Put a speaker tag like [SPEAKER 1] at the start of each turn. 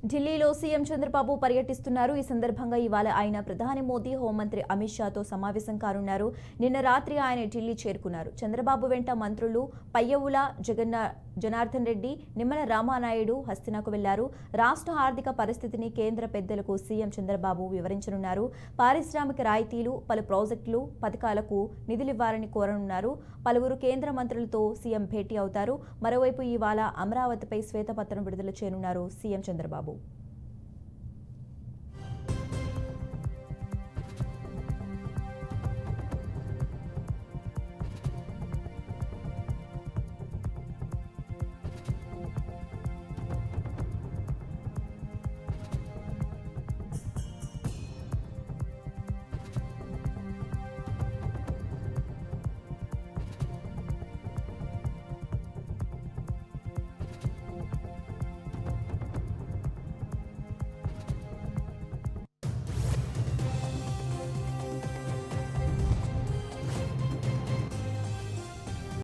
[SPEAKER 1] ఢిల్లీలో సీఎం చంద్రబాబు పర్యటిస్తున్నారు. ఈ సందర్భంగా ఇవాళ ఆయన ప్రధాని మోదీ, హోంమంత్రి అమిత్ షాతో సమావేశం కానున్నారు. నిన్న రాత్రి ఆయన ఢిల్లీ చేరుకున్నారు. చంద్రబాబు వెంట మంత్రులు పయ్యవుల జనార్దన్ రెడ్డి, నిమ్మల రామానాయుడు హస్తినాకు వెళ్లారు. రాష్ట్ర ఆర్థిక పరిస్థితిని కేంద్ర పెద్దలకు సీఎం చంద్రబాబు వివరించనున్నారు. పారిశ్రామిక రాయితీలు, పలు ప్రాజెక్టులు, పథకాలకు నిధులివ్వాలని కోరనున్నారు. పలువురు కేంద్ర మంత్రులతో సీఎం భేటీ అవుతారు. మరోవైపు ఇవాళ అమరావతిపై శ్వేతపత్రం విడుదల చేయనున్నారు సీఎం చంద్రబాబు.